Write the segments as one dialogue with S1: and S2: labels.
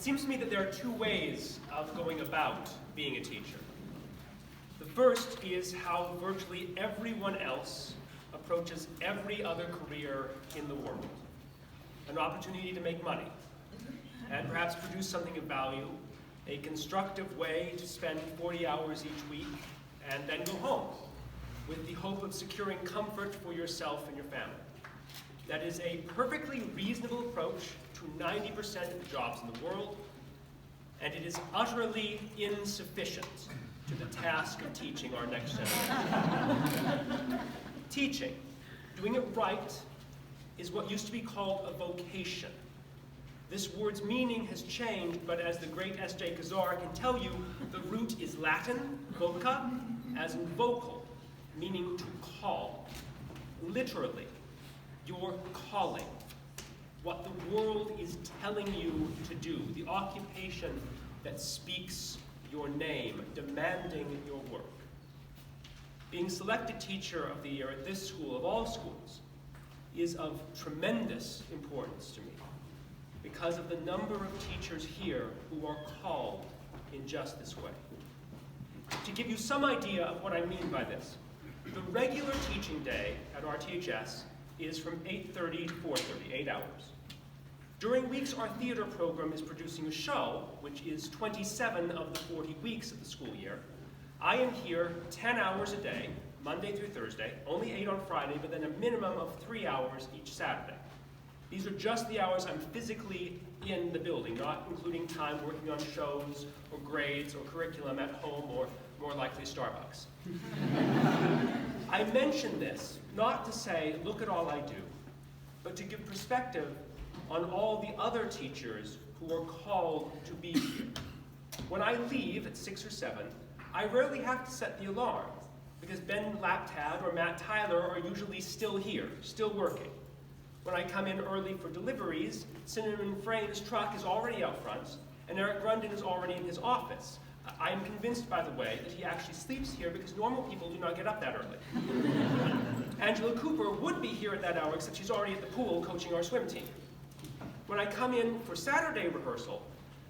S1: seems to me that there are two ways of going about being a teacher. The first is how virtually everyone else approaches every other career in the world. An opportunity to make money, and perhaps produce something of value, a constructive way to spend 40 hours each week, and then go home, with the hope of securing comfort for yourself and your family. That is a perfectly reasonable approach to 90% of the jobs in the world, and it is utterly insufficient to the task of teaching our next generation. Teaching, doing it right, is what used to be called a vocation. This word's meaning has changed, but as the great S.J. Kazar can tell you, the root is Latin, voca, as in vocal, meaning to call. Literally, your calling, what the world is telling you to do, the occupation that speaks your name, demanding your work. Being selected Teacher of the Year at this school, of all schools, is of tremendous importance to me because of the number of teachers here who are called in just this way. To give you some idea of what I mean by this, the regular teaching day at RTHS is from 8:30 to 4:30, 8 hours. During weeks, our theater program is producing a show, which is 27 of the 40 weeks of the school year. I am here 10 hours a day, Monday through Thursday, only 8 on Friday, but then a minimum of 3 hours each Saturday. These are just the hours I'm physically in the building, not including time working on shows or grades or curriculum at home or more likely Starbucks. I mention this not to say, look at all I do, but to give perspective on all the other teachers who are called to be here. When I leave at 6 or 7, I rarely have to set the alarm because Ben Laptad or Matt Tyler are usually still here, still working. When I come in early for deliveries, Cinnamon Frame's truck is already out front, and Eric Grundon is already in his office. I am convinced, by the way, that he actually sleeps here because normal people do not get up that early. Angela Cooper would be here at that hour, except she's already at the pool coaching our swim team. When I come in for Saturday rehearsal,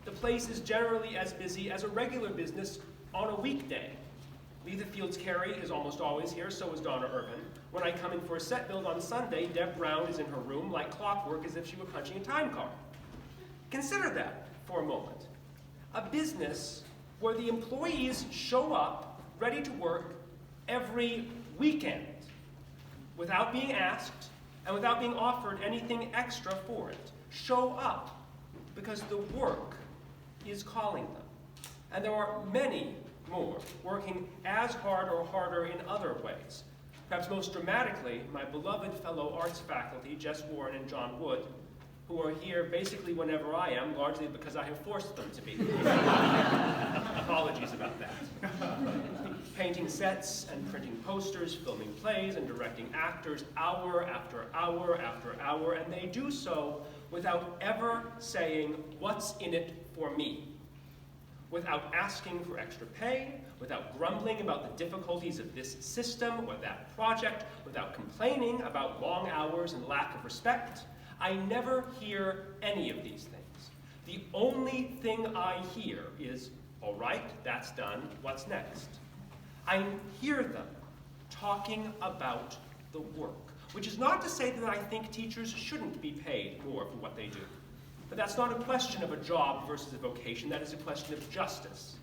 S1: the place is generally as busy as a regular business on a weekday. Letha Fields Carey is almost always here, so is Donna Irvin. When I come in for a set build on Sunday, Deb Brown is in her room like clockwork as if she were punching a time card. Consider that for a moment. A business where the employees show up ready to work every weekend without being asked and without being offered anything extra for it. Show up because the work is calling them. And there are many more working as hard or harder in other ways. Perhaps most dramatically, my beloved fellow arts faculty, Jess Warren and John Wood, who are here basically whenever I am, largely because I have forced them to be. Apologies about that. Painting sets and printing posters, filming plays and directing actors hour after hour after hour, and they do so without ever saying, what's in it for me? Without asking for extra pay, without grumbling about the difficulties of this system or that project, without complaining about long hours and lack of respect. I never hear any of these things. The only thing I hear is, all right, that's done, what's next? I hear them talking about the work, which is not to say that I think teachers shouldn't be paid more for what they do. But that's not a question of a job versus a vocation, that is a question of justice.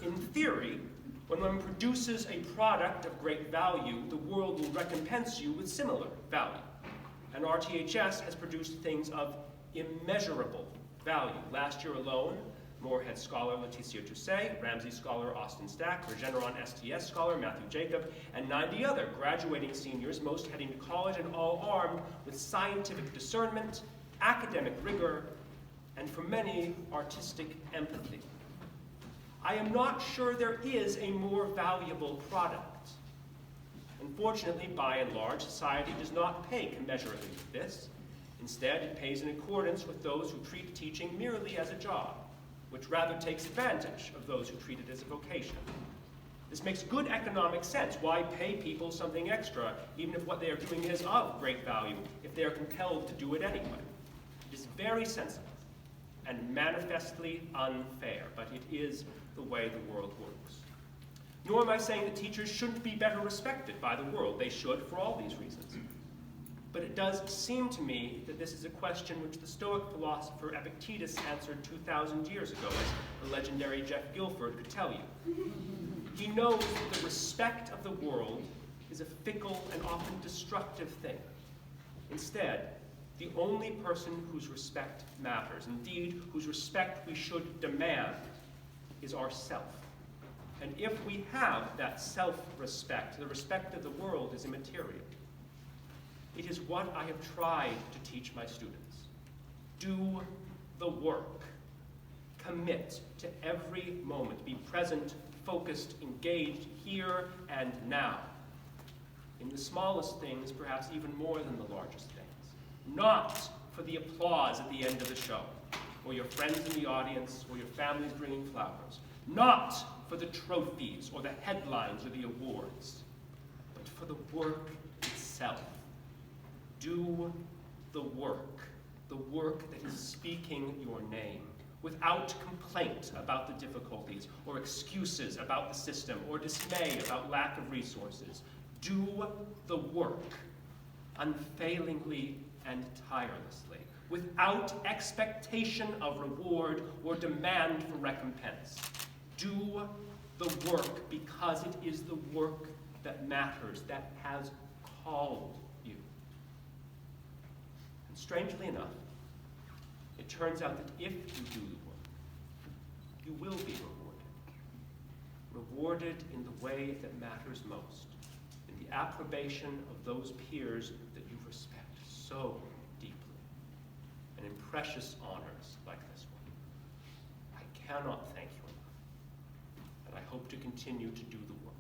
S1: In theory, when one produces a product of great value, the world will recompense you with similar value. And RTHS has produced things of immeasurable value. Last year alone, Moorhead scholar Leticia Toussaint, Ramsey scholar Austin Stack, Regeneron STS scholar Matthew Jacob, and 90 other graduating seniors, most heading to college and all armed with scientific discernment, academic rigor, and for many, artistic empathy. I am not sure there is a more valuable product. Unfortunately, by and large, society does not pay commensurately with this. Instead, it pays in accordance with those who treat teaching merely as a job, which rather takes advantage of those who treat it as a vocation. This makes good economic sense. Why pay people something extra, even if what they are doing is of great value, if they are compelled to do it anyway? It is very sensible and manifestly unfair, but it is the way the world works. Nor am I saying that teachers shouldn't be better respected by the world. They should for all these reasons. But it does seem to me that this is a question which the Stoic philosopher Epictetus answered 2,000 years ago, as the legendary Jeff Guilford could tell you. He knows that the respect of the world is a fickle and often destructive thing. Instead, the only person whose respect matters, indeed, whose respect we should demand, is ourself. And if we have that self-respect, the respect of the world is immaterial. It is what I have tried to teach my students. Do the work. Commit to every moment. Be present, focused, engaged here and now. In the smallest things, perhaps even more than the largest things. Not for the applause at the end of the show, or your friends in the audience, or your families bringing flowers. Not for the trophies, or the headlines, or the awards, but for the work itself. Do the work that is speaking your name, without complaint about the difficulties, or excuses about the system, or dismay about lack of resources. Do the work, unfailingly and tirelessly, without expectation of reward or demand for recompense. Do the work because it is the work that matters, that has called you. And strangely enough, it turns out that if you do the work, you will be rewarded. Rewarded in the way that matters most, in the approbation of those peers that you respect so deeply, and in precious honors like this one. I cannot thank you enough, and I hope to continue to do the work.